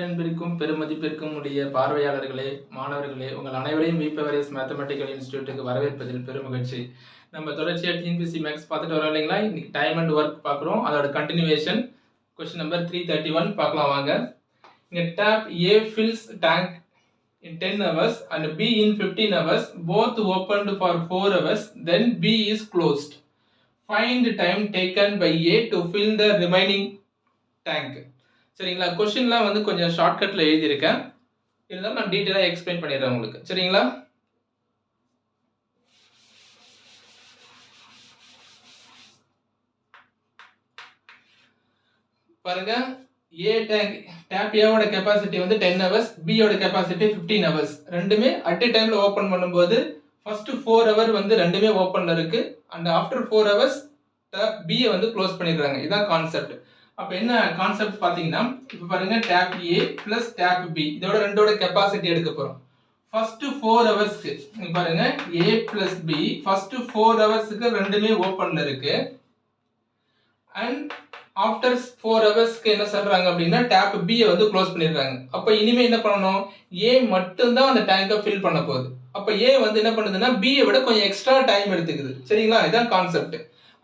அன்பிற்கும் பெருமதிப்பிற்கும் உடைய பார்வையாளர்களே, மாணவர்களே, உங்கள் அனைவரையும் விபிஎஸ் மேத்தமெட்டிக்கல் இன்ஸ்டிடியூட்டுக்கு வரவேற்பதில் பெருமகிழ்ச்சி. நம்ம தொடர்ச்சியா டிஎன்பிஎஸ்சி மேக்ஸ் பார்த்துட்டு வரோம் இல்லைங்களா? இன்னைக்கு டைம் அண்ட் ஒர்க் பார்க்குறோம். அதோட கண்டினியூவேஷன் கொஸ்டின் நம்பர் 331 பார்க்கலாம் வாங்க. இங்க tape A fills tank in 10 hours and B in 15 hours, both opened for 4 hours, then B is closed. Find time taken by A to fill the remaining tank. சரிங்களா? கொஸ்டின்லாம் வந்து கொஞ்சம் ஷார்ட்கட்டில் எழுதியிருக்கேன். இருந்தாலும் நான் டீட்டெயிலாக எக்ஸ்பிளைன் பண்ணிடுறேன் உங்களுக்கு. சரிங்களா? பாருங்க, டேப் ஏவோட கெப்பாசிட்டி வந்து 10 ஹவர்ஸ், பியோட கெப்பாசிட்டி 15 ஹவர்ஸ். ரெண்டுமே அட் எ டைம்ல ஓப்பன் பண்ணும்போது ஃபர்ஸ்ட் 4 ஹவர் வந்து ரெண்டுமே ஓப்பன்ல இருக்கு. அண்ட் ஆஃப்டர் 4 ஹவர்ஸ் பியை வந்து க்ளோஸ் பண்ணிடுறாங்க. இதுதான் கான்செப்ட். அப்ப என்ன கான்செப்ட் பாத்தீங்கன்னா, இப்ப பாருங்க tab A plus tab B இதோட ரெண்டோட கெப்பாசிட்டி எடுக்க போறோம். ஃபர்ஸ்ட் 4 ஹவர்ஸ்க்கு பாருங்க A பிளஸ் B ஃபர்ஸ்ட் 4 ஹவர்ஸ்க்கு ரெண்டுமே ஓப்பன்ல இருக்கு. அண்ட் ஆஃப்டர் 4 ஹவர்ஸ்க்கு என்ன சொல்றாங்க அப்படின்னா டேப் B வந்து க்ளோஸ் பண்ணிடுறாங்க. அப்ப இனிமே என்ன பண்ணணும், A மட்டும் தான் அந்த டேங்கை ஃபில் பண்ண போகுது. அப்ப A வந்து என்ன பண்ணுதுன்னா B விட கொஞ்சம் எக்ஸ்ட்ரா டைம் எடுத்துக்குது. சரிங்களா? இதான் கான்செப்ட்.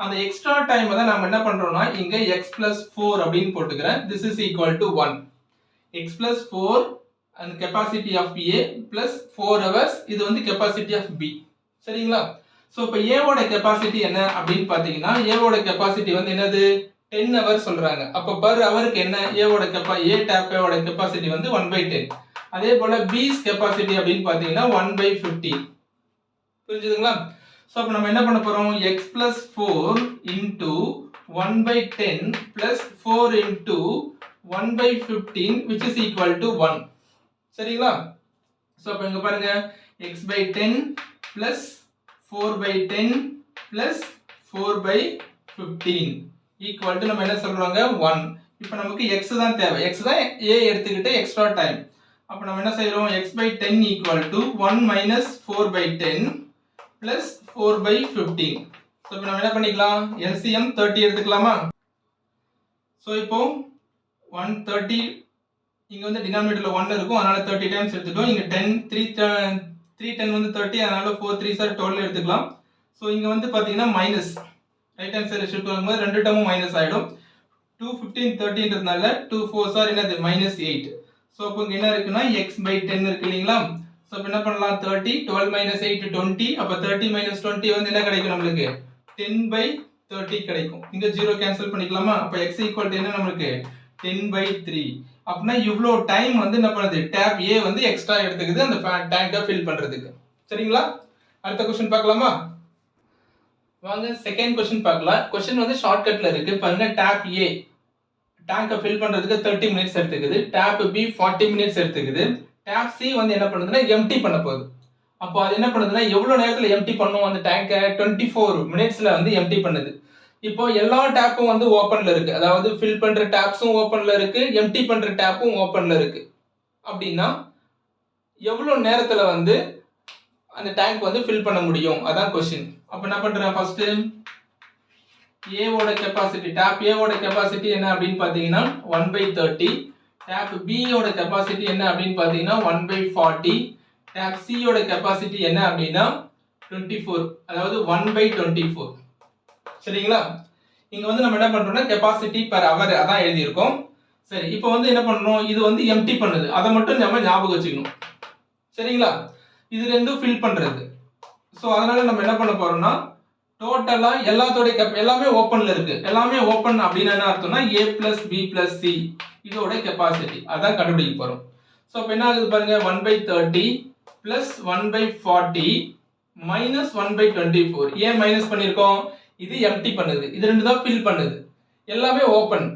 அந்த எக்ஸ்ட்ரா டைம் தான் நம்ம என்ன பண்றோம்னா இங்க x plus 4 அப்படின்னு போட்டுக்கிறேன். this is equal to 1. x plus 4 and capacity of A plus 4 hours இது வந்து capacity of B. சரிங்களா? சோ இப்போ A ஓட capacity என்ன அப்படின்னு பாத்தீங்கன்னா A ஓட capacity வந்து என்னது 10 hours சொல்றாங்க. அப்ப per hourக்கு என்ன A ஓட A tap ஓட capacity வந்து 1/10. அதே போல B's capacity அப்படின்னு பாத்தீங்கன்னா 1/15. புரிஞ்சுதுங்களா? So அப்ப நம்ம என்ன பண்ண போறோம், x plus 4 into 1/10 plus 4 into 1/15 which is equal to 1. சரிங்களா? So அப்ப இங்க பாருங்க x/10 plus 4/10 plus 4/15 equal to நம்ம என்ன சொல்றோங்க 1. இப்போ நமக்கு x தான் தேவை. x தான் a எடுத்துக்கிட்டு எக்ஸ்ட்ரா டைம். அப்ப நம்ம என்ன செய்றோம், x/10 equal to 1 minus 4/10 plus 4/15. So இப்போ நம்ம என்ன பண்ணிக்கலாம், LCM 30 எடுத்துக்கலாமா? So இப்போ 130 இங்க வந்து டினாமினேட்டர்ல 1 இருக்கும், அதனால 30 டைம்ஸ் எடுத்துட்டோம். இங்க 10 3 10 வந்து 30, அதனால 4 3 சார் 12 எடுத்துக்கலாம். So இங்க வந்து பாத்தீங்கன்னா மைனஸ் ரைட் ஹேண்ட் சைடுல ஷிஃப்ட் பண்ணும்போது ரெண்டு டேர்மும் மைனஸ் ஆயிடும். 2 15 30ன்றதுனால 2 4 சார் என்னது -8. So அப்போ இங்க என்ன இருக்குன்னா x/10 இருக்கு இல்லீங்களா? சோ அப்ப என்ன பண்ணலாம், 30 12 minus 8 20. அப்ப 30 minus 20 வந்து என்ன கிடைக்கும் நம்மளுக்கு 10/30 கிடைக்கும். இங்க 0 கேன்சல் பண்ணிக்கலாமா? அப்ப x equal to என்ன நமக்கு 10/3. அப்படினா இவ்ளோ டைம் வந்து என்ன பண்ணுது, டேப் A வந்து எக்ஸ்ட்ரா எடுத்துக்குது அந்த டேங்கை ஃபில் பண்றதுக்கு. சரிங்களா? அடுத்த क्वेश्चन பார்க்கலாமா? வாங்க செகண்ட் क्वेश्चन பார்க்கலாம். क्वेश्चन வந்து ஷார்ட்கட்ல இருக்கு. பாருங்க டேப் A டேங்கை ஃபில் பண்றதுக்கு 30 மினிட்ஸ் எடுத்துக்குது. டேப் B 40 மினிட்ஸ் எடுத்துக்குது. டேப் C வந்து என்ன பண்ணுதுன்னா எம்டி பண்ண போகுது. அப்போ அது என்ன பண்ணுதுன்னா எவ்வளவு நேரத்துல எம்டி பண்ணும் அந்த டேங்கை 24 மினிட்ஸ்ல வந்து எம்டி பண்ணுது. இப்போ எல்லா டேப்பும் வந்து ஓபன்ல இருக்கு. அதாவது ஃபில் பண்ற டேப்ஸும் ஓபன்ல இருக்கு, எம்டி பண்ற டேப்பும் ஓபன்ல இருக்கு. அப்படின்னா எவ்வளவு நேரத்துல வந்து அந்த டேங்க் வந்து ஃபில் பண்ண முடியும், அதான் क्वेश्चन. அப்ப என்ன பண்றேன், ஃபர்ஸ்ட் A ஓட கெபாசிட்டி டேப் A ஓட கெபாசிட்டி என்ன அப்படின்னு பாத்தீங்கன்னா 1/30. டேப் B ஓட கெபாசிட்டி என்ன அப்படின்னு பாத்தீங்கன்னா 1/40. டேப் C ஓட கெபாசிட்டி என்ன அப்படின்னா 24, அதாவது 1/24. சரிங்களா? இங்க வந்து நம்ம என்ன பண்றோம்னா கெபாசிட்டி per hour அதான் எழுதி இருக்கோம். சரி, இப்போ வந்து என்ன பண்றோம், இது வந்து எம்டி பண்ணுது, அதை மட்டும் நம்ம ஞாபகம் வச்சுக்கணும். சரிங்களா? இது ரெண்டும் ஃபில் பண்றது. சோ அதனால நம்ம என்ன பண்ண போறோம்னா டோட்டலா எல்லாத்தோட எல்லாமே ஓபன்ல இருக்கு. எல்லாமே ஓபன் அப்படினா என்ன அர்த்தம்னா A plus B plus C இதோட கெபாசிட்டி அதான் கண்டுபிடிக்க போறோம். சோ அப்ப என்ன ஆகுது பாருங்க, 1/30 plus 1/40 minus 1/24. ஏன் மைனஸ் பண்ணிருக்கோம், இது எம்டி பண்ணுது, இது ரெண்டு தான் ஃபில் பண்ணுது, எல்லாமே ஓபன்.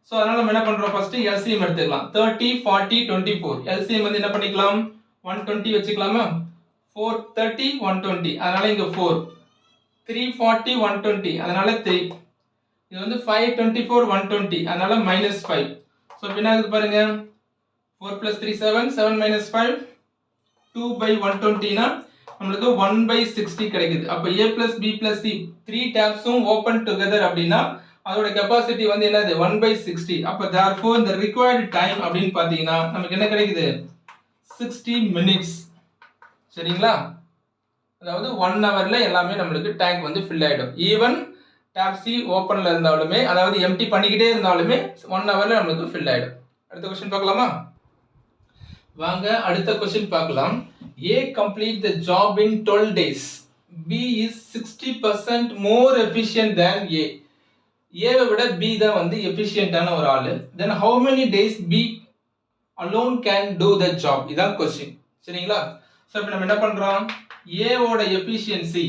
சோ அதனால நம்ம என்ன பண்றோம், ஃபர்ஸ்ட் LCM எடுத்துக்கலாம். 30 40 24 LCM வந்து என்ன பண்ணிக்கலாம் 120 வச்சுக்கலாமா? 430 120 அதனால இங்க 4, 340 120 அதனால 3, இது வந்து 524 120 அதனால -5. சோ என்ன ஆகுது பாருங்க, 4 plus 3 7 7 minus 5 2/120 னா நமக்கு 1/60 கிடைக்குது. அப்ப A plus B plus C 3 tabs open together அப்படினா அதோட கெப்பாசிட்டி வந்து என்னது 1/60. அப்ப therefore the required time அப்படின்னு பாத்தீங்கன்னா நமக்கு என்ன கிடைக்குது 60 minutes. சரிங்களா? அதாவது 1 ஹவர்ல எல்லாமே நம்மளுக்கு டேங்க் வந்து ஃபில் ஆயிடும். ஈவன் டேப் சி ஓப்பன்ல இருந்தாலுமே, அதாவது எம்டி பண்ணிக்கிட்டே இருந்தாலுமே 1 ஹவர்ல நம்மளுக்கு ஃபில் ஆயிடும். அடுத்த क्वेश्चन பார்க்கலாமா? வாங்க அடுத்த क्वेश्चन பார்க்கலாம். A complete the job in 12 days. B is 60% more efficient than A. A விட B தான் வந்து எஃபிஷியன்ட்டான ஒரு ஆளு. Then how many days B alone can do the job? இதான் क्वेश्चन. சரிங்களா? சோ இப்போ நம்ம என்ன பண்றோம்? A ஓட எஃபிஷியன்சி,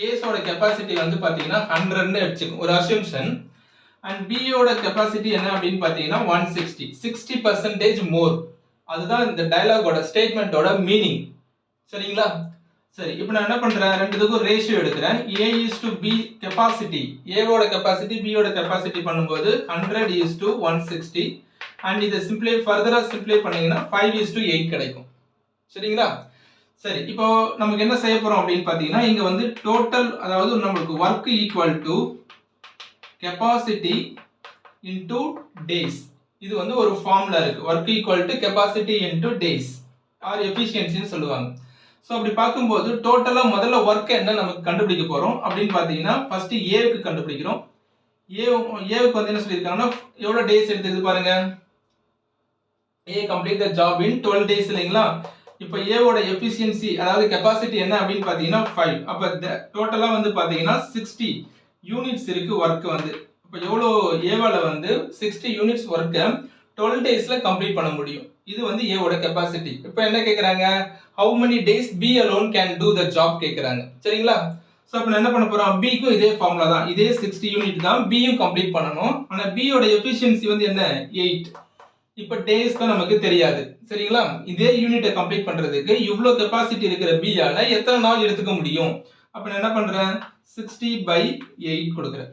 A ஓட கெபாசிட்டி வந்து பாத்தீங்கன்னா 100 ன்னு வெச்சுக்கோங்க ஒரு அசம்ப்ஷன். and B ஓட கெபாசிட்டி என்ன அப்படினு பாத்தீங்கன்னா 160. 60% more. அதுதான் இந்த டயலாகோட ஸ்டேட்மென்ட்டோட மீனிங். சரிங்களா? சரி, இப்போ நான் என்ன பண்றேன்? ரெண்டுத்துக்கும் ரேஷியோ எடுக்கிறேன். A is to B capacity. A ஓட கெபாசிட்டி B ஓட கெபாசிட்டி பண்ணும்போது 100 is to 160 and இத ஃபர்தரா சிம்ப்ளை பண்ணீங்கன்னா 5 is to 8 கிடைக்கும். சரிங்களா? சரி, இப்போ நமக்கு என்ன செய்ய போறோம் அப்படினு பாத்தீங்கன்னா இங்க வந்து டோட்டல், அதாவது நமக்கு work equal to capacity into days. இது வந்து ஒரு ஃபார்முலா இருக்கு. Work equal to capacity into days or எஃபிஷியன்சின்னு சொல்லுவாங்க. சோ அப்படி பாக்கும்போது டோட்டலா முதல்ல வர்க் என்ன நமக்கு கண்டுபிடிக்க போறோம் அப்படினு பாத்தீங்கன்னா ஃபர்ஸ்ட் A க்கு கண்டுபிடிக்கிறோம். A க்கு வந்து என்ன சொல்லிருக்காங்கன்னா எவ்வளவு டேஸ் எடுத்துக்குது பாருங்க. A complete the job in 12 days இல்லைங்களா? இப்போ A ஓட எஃபிஷியன்சி, அதாவது கெபாசிட்டி என்ன அப்படினு பாத்தீங்கன்னா 5. அப்ப டோட்டலா வந்து பாத்தீங்கன்னா 60 யூனிட்ஸ் இருக்கு வர்க் வந்து. அப்ப எவ்வளவு A வால வந்து 60 யூனிட்ஸ் வர்க்க 12 டேஸ்ல கம்ப்ளீட் பண்ண முடியும். இது வந்து A ஓட கெபாசிட்டி. இப்போ என்ன கேக்குறாங்க? how many days B alone can do the job கேக்குறாங்க. சரிங்களா? சோ அப்ப நான் என்ன பண்ண போறோம்? B க்கு இதே ஃபார்முலா தான். இதே 60 யூனிட் தான் B யும் கம்ப்ளீட் பண்ணனும். ஆனா B ஓட எஃபிஷியன்சி வந்து என்ன? 8. இப்போ டேஸ் தான் நமக்கு தெரியாது. சரிங்களா? இதே யூனிட்டை கம்ப்ளீட் பண்றதுக்கு இவ்ளோ கெபாசிட்டி இருக்கிற B ஆல எத்தனை நாள் எடுத்துக்க முடியும்? அப்ப நான் என்ன பண்றேன்? 60/8 கொடுக்கிறேன்.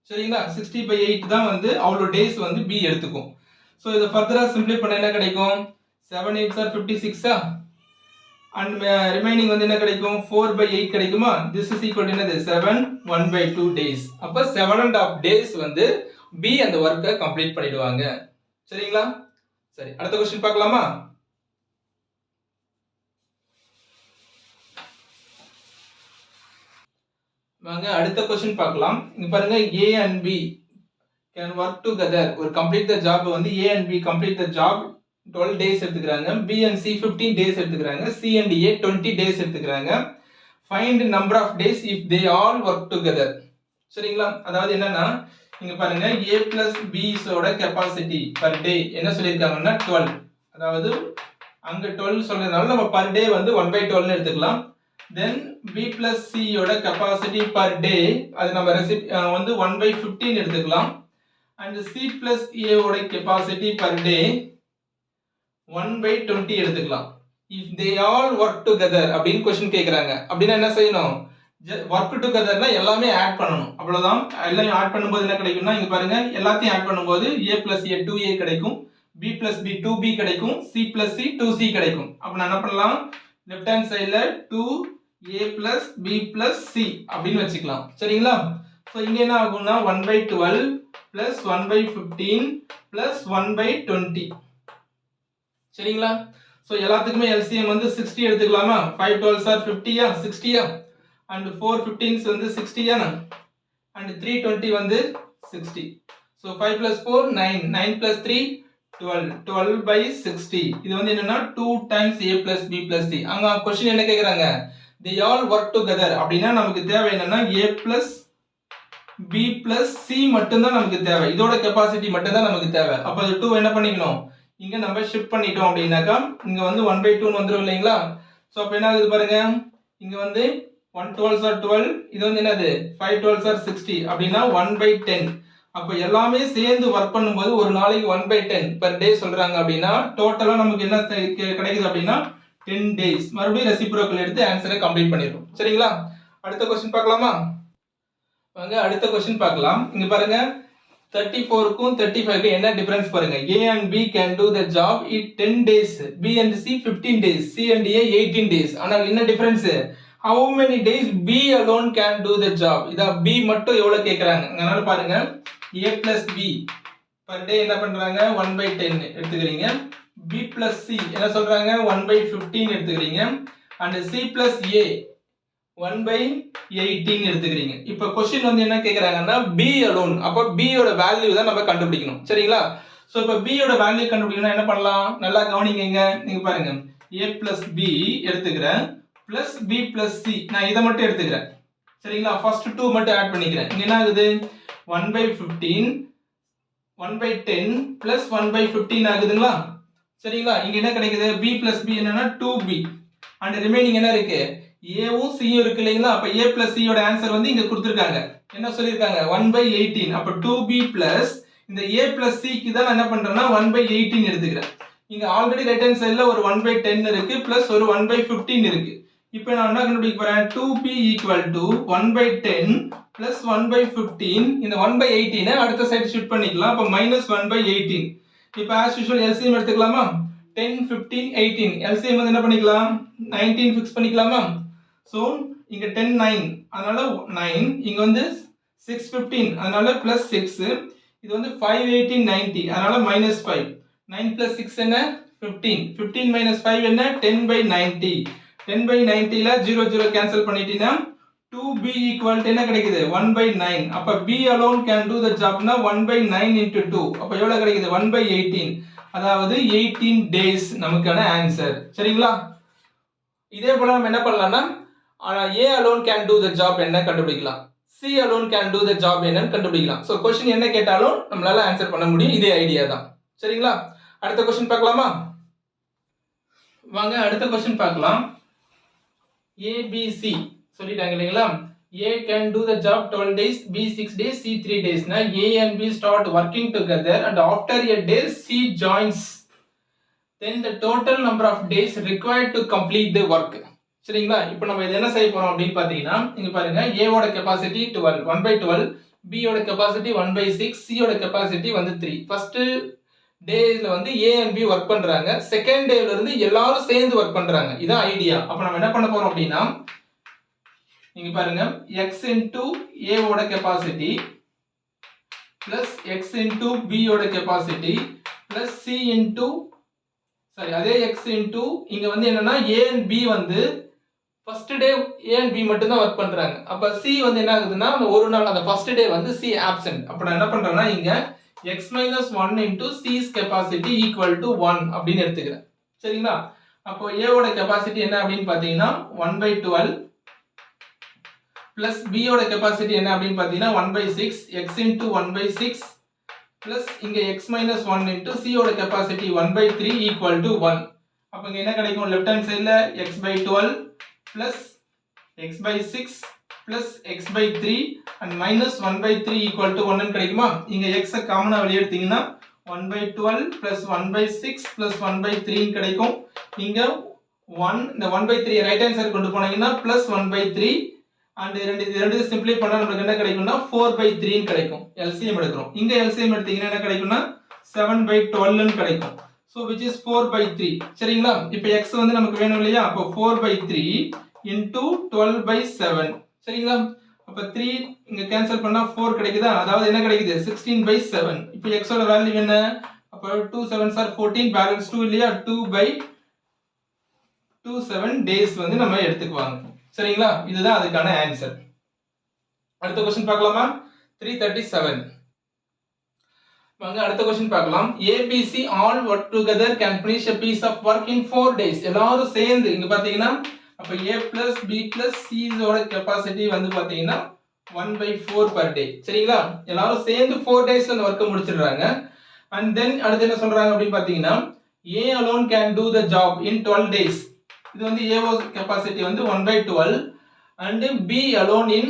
சரிங்களா? 60/8 தான் வந்து அவ்ளோ டேஸ் வந்து B எடுத்துக்கும். சோ இத ஃபர்தரா சிம்ப்ளை பண்ணா என்ன கிடைக்கும்? 7 8s are 56 and remaining வந்து என்ன கிடைக்கும்? 4/8 கிடைக்குமா? this is equal to என்னது? 7 1/2 days. அப்ப 7.5 days வந்து B அந்த வர்க்க கம்ப்ளீட் பண்ணிடுவாங்க. சரிங்களா? சரி, அடுத்த क्वेश्चन பார்க்கலாமா? வாங்க அடுத்த क्वेश्चन பார்க்கலாம். இங்க பாருங்க A and B can work together. ஒரு complete the job வந்து A and B complete the job 12 days எடுத்துக்கறாங்க. B and C 15 days எடுத்துக்கறாங்க. C and A 20 days எடுத்துக்கறாங்க. Find number of days if they all work together. சரிங்களா? அதாவது என்னன்னா இங்க பாருங்க A plus B ஓட capacity per day என்ன சொல்லிருக்காங்கன்னா 12. அதாவது அங்க 12 சொல்றதுனால நம்ம per day வந்து 1/12 ன்னு எடுத்துக்கலாம். then B plus C ஓட கெபாசிட்டி per day அது நம்ம வந்து 1/15 எடுத்துக்கலாம். and C plus A ஓட கெபாசிட்டி per day 1/20 எடுத்துக்கலாம். if they all work together அப்படின்னு क्वेश्चन கேக்குறாங்க. அப்படினா என்ன செய்யணும்? work togetherனா எல்லாமே ஆட் பண்ணனும். அவ்வளவுதான். எல்லாம் ஆட் பண்ணும்போது என்ன கிடைக்கும்னா இங்க பாருங்க எல்லாத்தையும் ஆட் பண்ணும்போது A plus A 2A கிடைக்கும். B plus B 2B கிடைக்கும். C plus C 2C கிடைக்கும். அப்ப நான் என்ன பண்ணலாம்? லெஃப்ட் ஹேண்ட் சைடுல 2A plus B plus C அப்படினு வெச்சுக்கலாம். சரிங்களா? சோ இங்க என்ன ஆகும்னா 1/12 plus 1/15 plus 1/20. சரிங்களா? சோ எல்லாத்துக்குமே LCM வந்து 60 எடுத்துக்கலாமா? 5 12s are 50 yeah 60 yeah and 4 15s வந்து 60 யா and 3 20 வந்து 60. so 5 plus 4 9 9 plus 3 12 12/60. இது வந்து என்னன்னா 2 times A plus B plus C. அங்க क्वेश्चन என்ன கேக்குறாங்க? they all work together அப்படினா நமக்கு தேவை என்னன்னா A plus B plus C மட்டும் தான் நமக்கு தேவை. இதோட கெபாசிட்டி மட்டும் தான் நமக்கு தேவை. அப்ப அது 2 என்ன பண்ணிக்கணும்? இங்க நம்ம ஷிஃப்ட் பண்ணிட்டோம் அப்படினாக்கா இங்க வந்து 1/2 ன்னு வந்துரும் இல்லீங்களா? சோ அப்ப என்ன ஆகுது பாருங்க. இங்க வந்து 1 12s are 12, இது வந்து என்னது 5 12s are 60 அப்படினா 1/10. அப்ப எல்லாமே சேர்ந்து வர்க் பண்ணும்போது ஒரு நாளைக்கு 1/10 per day சொல்றாங்க அப்படினா டோட்டலா நமக்கு என்ன கிடைக்குது அப்படினா 10 days. மறுபடியும் ரெசிப்ரோக்கல் எடுத்து ஆன்சரை கம்ப்ளீட் பண்ணிரோம். சரிங்களா? அடுத்த क्वेश्चन பார்க்கலாமா? வாங்க அடுத்த क्वेश्चन பார்க்கலாம். இங்க பாருங்க 34 க்கும் 35 க்கு என்ன டிஃபரன்ஸ் பாருங்க. A and B can do the job in 10 days. B and C 15 days. C and A 18 days. ஆனா என்ன difference? how many days B alone can do the job. இதா B மட்டும் எவ்வளவு கேக்குறாங்க. அதனால பாருங்க A plus B per day என்ன பண்றாங்க 1/10 எடுத்துக்கிறீங்க. B plus C என்ன சொல்றாங்க 1/15 எடுத்துக்கிறீங்க. and C plus A 1/18 எடுத்துக்கிறீங்க. இப்போ क्वेश्चन வந்து என்ன கேக்குறாங்கன்னா B alone. அப்ப B யோட வேல்யூ தான் நம்ம கண்டுபிடிக்கணும். சரிங்களா? சோ இப்போ B யோட வேல்யூ கண்டுபிடிக்கணும்னா என்ன பண்ணலாம்? நல்லா கவனிங்க. நீங்க பாருங்க A plus B எடுத்துக்கிறேன் plus B plus C நான் இத மட்டும் எடுத்துக்கிறேன். சரிங்களா? ஃபர்ஸ்ட் 2 மட்டும் ஆட் பண்ணிக்கிறேன். இங்க என்ன ஆகுது 1/15 1/10 plus 1/15 ஆகுதுங்களா? சரிங்களா? இங்க என்ன கிடைக்குது B plus B என்னன்னா 2B and ரிமைனிங் என்ன இருக்கு A வும் C யும் இருக்கு இல்லீங்களா? அப்ப A plus C யோட ஆன்சர் வந்து இங்க கொடுத்திருக்காங்க. என்ன சொல்லிருக்காங்க 1/18. அப்ப 2B plus இந்த A plus C க்கு தான் நான் என்ன பண்றேன்னா 1/18 எடுத்துக்கிறேன். இங்க ஆல்ரெடி ரைட் ஹேண்ட் சைடுல ஒரு 1/10 இருக்கு பிளஸ் ஒரு 1/15 இருக்கு. இப்போ நான் என்ன கண்டுபிடிக்க போறேன் 2B = 1/10 plus 1/15. இந்த 1/18 அடுத்த சைடு ஷிஃப்ட் பண்ணிக்கலாம். அப்ப -1/18. இப்போ as usual LCM எடுத்துக்கலாமா 10 15 18 LCM வந்து என்ன பண்ணிக்கலாம் 19 ஃபிக்ஸ் பண்ணிக்கலாமா? சோ இங்க 10 9 அதனால 9 இங்க வந்து 6 15 அதனால +6 இது வந்து 5 18 90 அதனால -5 9 plus 6 என்ன 15 15 minus 5 என்ன 10/90 10/90 ல 0 0 கேன்சல் பண்ணிட்டீனா 2B = என்ன கிடைக்குது 1/9. அப்ப B alone can do the job னா 1/9 into 2 அப்ப எவ்வளவு கிடைக்குது 1/18 அதாவது 18 days நமக்கான ஆன்சர். சரிங்களா? இதே போல நம்ம என்ன பண்ணலாம்னா A alone can do the job என்ன கண்டுபிடிக்கலாம். C alone can do the job என்னன்னு கண்டுபிடிக்கலாம். சோ क्वेश्चन என்ன கேட்டாலும் நம்மளால ஆன்சர் பண்ண முடியும். இதே ஐடியா தான். சரிங்களா? அடுத்த क्वेश्चन பார்க்கலாமா? வாங்க அடுத்த क्वेश्चन பார்க்கலாம். ABC சொல்லிட்டாங்க இல்லீங்களா? A can do the job 12 days, B 6 days, C 3 days. னா A and B start working together and after a day C joins. Then the total number of days required to complete the work. சரிங்களா? இப்போ நம்ம இத என்ன செய்ய போறோம் அப்படினு பாத்தீங்கன்னா இங்க பாருங்க A ஓட கெபாசிட்டி 12 1/12, B ஓட கெபாசிட்டி 1/6, C ஓட கெபாசிட்டி வந்து 3. ஃபர்ஸ்ட் டேல வந்து A and B வர்க் பண்றாங்க. செகண்ட் டேல இருந்து எல்லாரும் சேர்ந்து வர்க் பண்றாங்க. இதான் ஐடியா. அப்ப நம்ம என்ன பண்ண போறோம் அப்படினா இங்க பாருங்க x into A ஓட capacity plus x into B ஓட கெபாசிட்டி plus C into அதே x into இங்க வந்து என்னன்னா A and B வந்து first day A and B மட்டும் தான் வர்க் பண்றாங்க. அப்ப C வந்து என்ன ஆகுதுன்னா ஒரு நாள் அந்த ஃபர்ஸ்ட் டே வந்து C absent. அப்ப நான் என்ன பண்றேன்னா இங்க x minus 1 into C's capacity equal to 1 அப்படின்னு எடுத்துக்கிறேன். சரிங்களா? அப்போ A ஓட கெபாசிட்டி என்ன அப்படின்னு பாத்தீங்கன்னா 1/12 plus B ஓட கெபாசிட்டி என்ன அப்படின்னு பாத்தீங்கன்னா 1/6 x into 1/6 plus இங்க x minus 1 into C ஓட கெபாசிட்டி 1/3 equal to 1. அப்ப இங்க என்ன கிடைக்கும் லெஃப்ட் ஹேண்ட் சைடுல x/12 plus x/6 plus x/3 and minus 1/3 equal to 1 ன்னு கிடைக்குமா? இங்க x காமனா வெளிய எடுத்தீங்கன்னா 1/12 plus 1/6 plus 1/3 ன்னு கிடைக்கும். இங்க 1 இந்த 1/3 ரைட் ஹேண்ட் சைடு கொண்டு போனீங்கன்னா plus 1/3 and ரெண்டு சிம்பிளை பண்ணா நமக்கு என்ன கிடைக்கும்னா 4/3 ன்னு கிடைக்கும். LCM எடுக்கிறோம். இங்க LCM எடுத்தீங்கன்னா என்ன கிடைக்கும்னா 7/12 ன்னு கிடைக்கும். So which is 4/3. சரிங்களா? இப்போ x வந்து நமக்கு வேணும் இல்லையா? அப்போ 4/3 into 12/7. சரிங்களா? அப்ப 3 இங்க கேன்சல் பண்ணா 4 கிடைக்குதா? அதாவது என்ன கிடைக்குது 16/7. இப்போ x ஓட வேல்யூ என்ன? அப்ப 2 7s are 14 பேலன்ஸ் 2 இல்லையா? 2/27 டேஸ் வந்து நம்ம எடுத்துக்குவாங்க. சரிங்களா? இதுதான் அதுக்கான ஆன்சர். அடுத்த क्वेश्चन பார்க்கலாமா? 337. வாங்க அடுத்த क्वेश्चन பார்க்கலாம். ABC all work together can finish a piece of work in 4 days. எல்லாரும் சேர்ந்து இங்க பாத்தீங்கன்னா அப்ப A plus B plus C ஓட கெபாசிட்டி வந்து பாத்தீங்கன்னா 1/4 per day. சரிங்களா? எல்லாரும் சேர்ந்து 4 days அந்த வர்க்க முடிச்சிடுறாங்க. and then அடுத்து என்ன சொல்றாங்க அப்படி பாத்தீங்கன்னா A alone can do the job in 12 days. இது வந்து A ஓட கெபாசிட்டி வந்து 1/12 and B alone in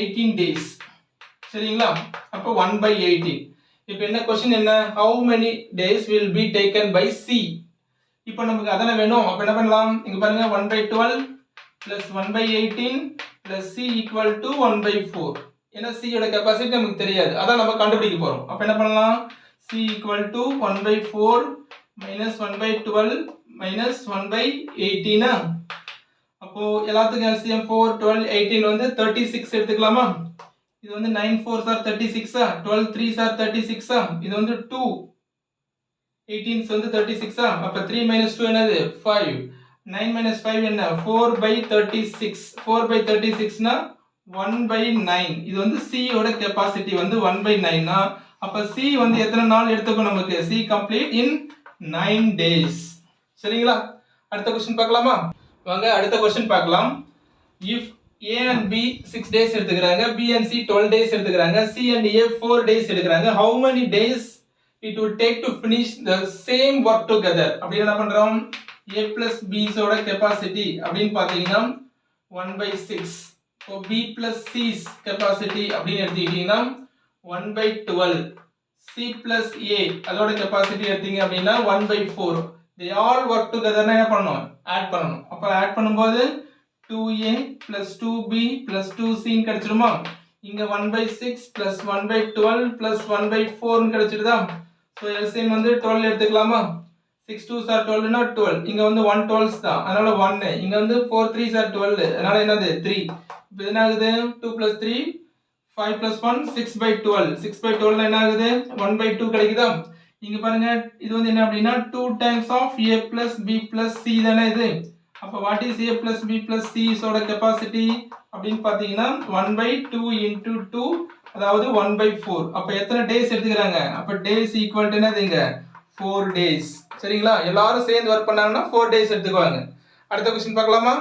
18 days. சரிங்களா? அப்ப 1/18. இப்போ என்ன क्वेश्चन என்ன how many days will be taken by C? இப்போ நமக்கு அதானே வேணும். அப்ப என்ன பண்ணலாம் இங்க பாருங்க 1/12 plus 1/18 plus C equal to 1/4. ஏன்னா C யோட கெபாசிட்டி நமக்கு தெரியாது. அதான் நம்ம கண்டுபிடிக்க போறோம். அப்ப என்ன பண்ணலாம் C equal to 1/4 minus 1/12 minus 1/18. அப்ப அப்போ எல்லாத்துக்கும் எல்சிஎம் 4 12 18 வந்து 36 எடுத்துக்கலாமா? இது வந்து 9 4s are 36 12 3s are 36 இது வந்து 2 18s வந்து 36 அப்ப 3 minus 2 என்னது 5 9 minus 5 என்ன 4 by 36 4 by 36 னா 1 by 9 இது வந்து C ஓட கெபாசிட்டி வந்து 1 by 9 னா அப்ப C வந்து எத்தனை நாள் எடுத்துக்கும் நமக்கு C complete in 9 days. சரிங்களா? அடுத்த क्वेश्चन பார்க்கலாமா? வாங்க அடுத்த क्वेश्चन பார்க்கலாம். if A and B 6 days எடுத்துக்கறாங்க, B and C 12 days எடுத்துக்கறாங்க, C and A 4 days எடுக்கறாங்க, how many days it would take to finish the same work together? அப்படி என்ன பண்றோம்? A plus B ஓட கெபாசிட்டி அப்படினு பாத்தீங்கன்னா 1 by 6. இப்போ B plus C's capacity அப்படினு எடுத்துக்கிட்டீங்கன்னா 1 by 12. C plus A அதோட கெபாசிட்டி எடுத்தீங்க அப்படின்னா 1 by 4. they all work together என்ன பண்ணனும்? ஆட் பண்ணனும். அப்ப ஆட் பண்ணும்போது 2A plus 2B plus 2C ன்னு கிடைச்சிருமா? இங்க 1 by 6 plus 1 by 12 plus 1 by 4 ன்னு கிடைச்சிடுதா? so LCM வந்து 12 எடுத்துக்கலாமா? 6 2s are 12 னா 12. இங்க வந்து 1 12s தான். அதனால 1. இங்க வந்து 4 3s are 12. அதனால என்னது 3. இப்போ என்ன ஆகுது? 2 plus 3 5 plus 1 6 by 12. 6 by 12 என்ன ஆகுது? 1 by 2 கிடைக்குதா? இங்க பாருங்க இது வந்து என்ன அப்படின்னா 2 times of A plus B plus C தானே இது. அப்ப what is A plus B plus C ஓட கெபாசிட்டி அப்படினு பாத்தீங்கன்னா 1 by 2 into 2 அதாவது 1 by 4. அப்ப எத்தனை டேஸ் எடுத்துக்கறாங்க? அப்ப டேஸ் ஈக்குவல் டு என்னதுங்க 4 days. சரிங்களா? எல்லாரும் சேர்ந்து வர்க் பண்ணாங்கன்னா 4 days எடுத்துக்குவாங்க. அடுத்த क्वेश्चन பார்க்கலாமா?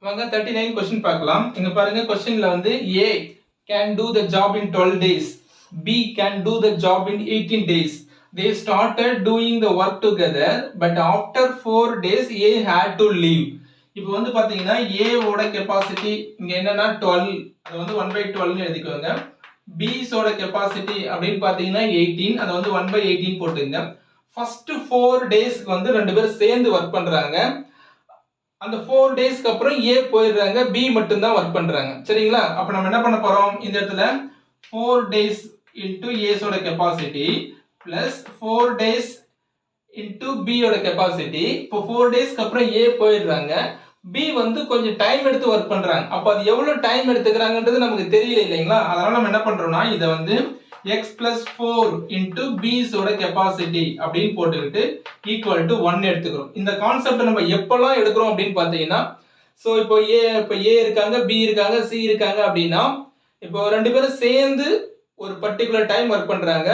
வாங்க 39 क्वेश्चन பார்க்கலாம். இங்க பாருங்க क्वेश्चनல வந்து A can do the job in 12 days. B can do the job in 18 days. They started doing the work together but after 4 days A had to leave. இப்போ வந்து பாத்தீங்கன்னா A ஓட கெபாசிட்டி இங்க என்னன்னா 12 அது வந்து 1 by 12 னு எழுதிக்கோங்க. B ஓட கெபாசிட்டி அப்படினு பாத்தீங்கன்னா 18 அது வந்து 1 by 18 போட்டுங்க. ஃபர்ஸ்ட் 4 டேஸ்க்கு வந்து ரெண்டு பேரும் சேர்ந்து வர்க் பண்றாங்க. அந்த 4 டேஸ்க்கு அப்புறம் A போயிடுறாங்க, B மட்டும் தான் வர்க் பண்றாங்க. சரிங்களா? அப்ப நம்ம என்ன பண்ண போறோம்? இந்த இடத்துல 4 days into A ஓட capacity plus 4 days into B ஓட கெபாசிட்டி. இப்போ 4 டேஸ்க்கு அப்புறம் A போயிடுறாங்க, B வந்து கொஞ்சம் டைம் எடுத்து வர்க் பண்றாங்க. அப்ப அது எவ்வளவு டைம் எடுத்துக்கறாங்கன்றது நமக்கு தெரியல இல்லைங்களா? அதனால நம்ம என்ன பண்றோம்னா இத வந்து x plus 4 into B ஓட கெபாசிட்டி அப்படினு போட்டுக்கிட்டு equal to 1 எடுத்துக்கிறோம். இந்த கான்செப்ட் நம்ம எப்பலாம் எடுக்கிறோம் அப்படினு பாத்தீங்கன்னா சோ இப்போ A இருக்காங்க, B இருக்காங்க, C இருக்காங்க அப்படினா இப்போ ரெண்டு பேரும் சேர்ந்து ஒரு பர்టిక్యులர் டைம் வர்க் பண்றாங்க.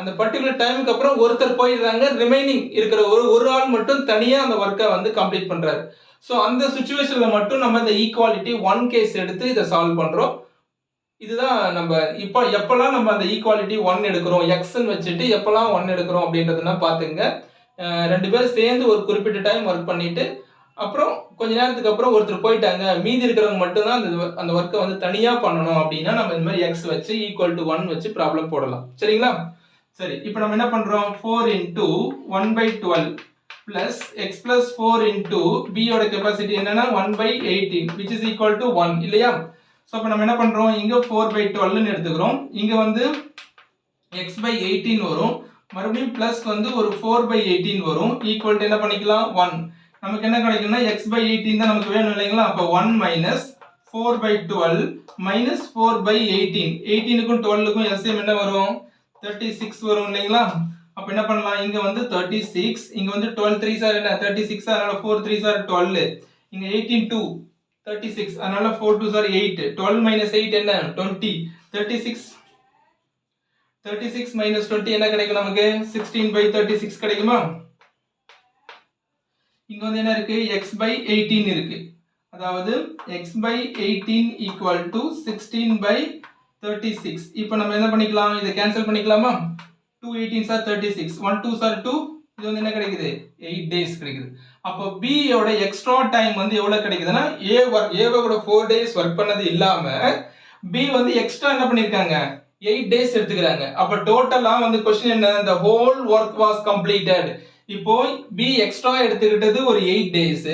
அந்த பர்టిక్యులர் டைமுக்கு அப்புறம் ஒருத்தர் போயிடுறாங்க, ரிமைனிங் இருக்கிற ஒரு ஆள் மட்டும் தனியா அந்த வர்க்கை வந்து கம்ப்ளீட் பண்றாரு. சோ அந்த சிச்சுவேஷன்ல மட்டும் நம்ம இந்த ஈக்குவாலிட்டி 1 கேஸ் எடுத்து இத சால்வ் பண்றோம். இதுதான் நம்ம இப்போ எப்பலாம் நம்ம அந்த ஈக்குவாலிட்டி 1 எடுக்கிறோம் x ன்னு வச்சிட்டு எப்பலாம் 1 எடுக்கிறோம் அப்படின்றதனா பாத்துங்க. ரெண்டு பேரும் சேர்ந்து ஒரு குறிப்பிட்ட டைம் வர்க் பண்ணிட்டு அப்புறம் கொஞ்ச நேரத்துக்கு அப்புறம் ஒருத்தர் போயிட்டாங்க, மீதி இருக்கிறவங்க மட்டும் தான் அந்த வர்க்கை வந்து தனியா பண்ணனும் அப்படினா நம்ம இந்த மாதிரி x வச்சு ஈக்குவல் டு 1 வச்சு ப்ராப்ளம் போடலாம். சரிங்களா? சரி, இப்போ நம்ம என்ன பண்றோம்? 4 into 1 by 12 plus x plus 4 into B ஓட கெபாசிட்டி என்னன்னா 1 by 18 which is equal to 1 இல்லையா? சோ அப்ப நம்ம என்ன பண்றோம்? இங்க 4 by 12 ன்னு எடுத்துக்கிறோம். இங்க வந்து x by 18 வரும். மறுபடியும் பிளஸ் வந்து ஒரு 4 by 18 வரும். ஈக்குவல் டு என்ன பண்ணிக்கலாம்? 1. நமக்கு என்ன கிடைக்கும்னா x by 18 தான் நமக்கு வேணும் இல்லைங்களா? அப்ப 1 minus 4 by 12 minus 4 by 18. 18க்கும் 12க்கும் LCM என்ன வரும்? 36 வரும் இல்லைங்களா? அப்ப என்ன பண்ணலாம்? இங்க வந்து 36, இங்க வந்து 12 3s are என்ன 36 அதனால 4 3s are 12. இங்க 18 2 36 அதனால 4 2s are 8. 12 minus 8 என்ன 20. 36 minus 20 என்ன கிடைக்கும் நமக்கு? 16 by 36 கிடைக்குமா? இங்க வந்து என்ன இருக்கு? x by 18 இருக்கு. அதாவது x by 18 equal to 16 by 36. இப்போ நம்ம என்ன பண்ணிக்கலாம்? இத கேன்சல் பண்ணிக்கலாமா? 2 18s are 36. 1 2s are 2. இது வந்து என்ன கிடைக்குது? 8 days கிடைக்குது. அப்போ B யோட எக்ஸ்ட்ரா டைம் வந்து எவ்வளவு கிடைக்குதுன்னா A ஓட 4 days வர்க் பண்ணது இல்லாம B வந்து எக்ஸ்ட்ரா என்ன பண்ணிருக்காங்க? 8 days எடுத்துக்கறாங்க. அப்ப டோட்டலா வந்து क्वेश्चन என்ன? the whole work was completed. இப்போ B எக்ஸ்ட்ரா எடுத்துக்கிட்டது ஒரு 8 days,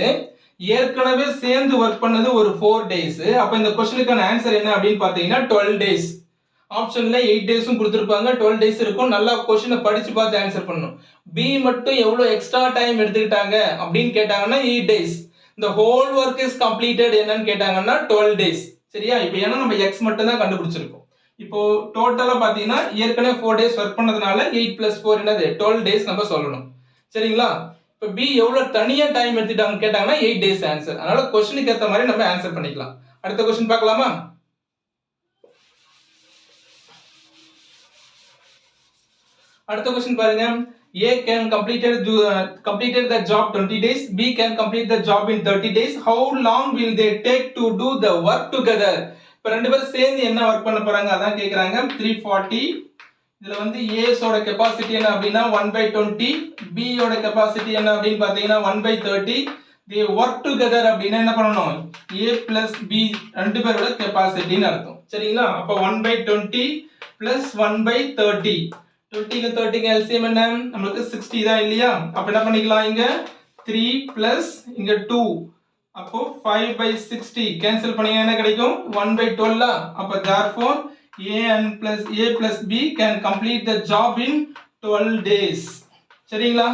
ஏற்கனவே சேர்ந்து வர்க் பண்ணது ஒரு 4 days. அப்ப இந்த क्वेश्चनக்கான ஆன்சர் என்ன அப்படினு பாத்தீங்கன்னா 12 days. ஆப்ஷன்ல 8 டேஸும் கொடுத்திருப்பாங்க, 12 டேஸ் இருக்கும். நல்லா क्वेश्चனை படிச்சு பார்த்து ஆன்சர் பண்ணனும். B மட்டும் எவ்வளவு எக்ஸ்ட்ரா டைம் எடுத்துக்கிட்டாங்க அப்படினு கேட்டாங்கன்னா 8 days. இந்த ஹோல் ஒர்க் இஸ் கம்ப்ளீட்டட் என்னன்னு கேட்டாங்கன்னா 12 டேஸ். சரியா? இப்போ ஏன்னா நம்ம எக்ஸ் மட்டும் தான் கண்டுபிடிச்சிருக்கோம். இப்போ டோட்டலா பாத்தீங்கன்னா ஏற்கனவே 4 டேஸ் ஒர்க் பண்ணதுனால 8 + 4 என்னது 12 டேஸ் நம்ம சொல்லணும். சரிங்களா? இப்போ பி எவ்வளவு தனியா டைம் எடுத்துட்டாங்க கேட்டாங்கன்னா 8 டேஸ் ஆன்சர். அதனால क्वेश्चनக்கு ஏத்த மாதிரி நம்ம ஆன்சர் பண்ணிக்கலாம். அடுத்த क्वेश्चन பார்க்கலாமா? அடுத்த क्वेश्चन பாருங்க. A can completed the job 20 days, B can complete the job in 30 days. How long will they take to do the work together? இப்போ ரெண்டு பேரும் சேர்ந்து என்ன வர்க் பண்ண போறாங்க அதான் கேக்குறாங்க. 340. இதுல வந்து A's ஓட கெபாசிட்டி என்ன அப்படினா 1/20, B ஓட கெபாசிட்டி என்ன அப்படினு பாத்தீங்கன்னா 1/30. they work together அப்படினா என்ன பண்ணனும்? A plus B ரெண்டு பேரோட கெபாசிட்டின்னு அர்த்தம். சரிங்களா? அப்ப 1/20 plus 1/30. 20க்கு 30க்கு LCM என்ன? நமக்கு 60 தான் இல்லையா? அப்ப என்ன பண்ணிக்கலாம் இங்க 3 plus இங்க 2. அப்போ 5/60 கேன்சல் பண்ணீங்க என்ன கிடைக்கும்? 1/12. அப்ப therefore A plus B can complete the job in 12 days. சரிங்களா?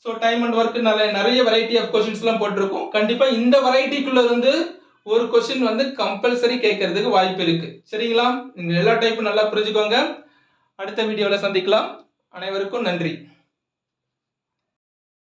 சோ டைம் அண்ட் வர்க் நிறைய வெரைட்டி ஆஃப் क्वेश्चंस எல்லாம் போட்டுருக்கோம். கண்டிப்பா இந்த வெரைட்டிக்குள்ள இருந்து ஒரு क्वेश्चन வந்து கம்பல்சரி கேட்கிறதுக்கு வாய்ப்பு இருக்கு. சரிங்களா? இந்த எல்லா டைப்பும் நல்லா புரிஞ்சுக்கோங்க. அடுத்த வீடியோல சந்திக்கலாம். அனைவருக்கும் நன்றி.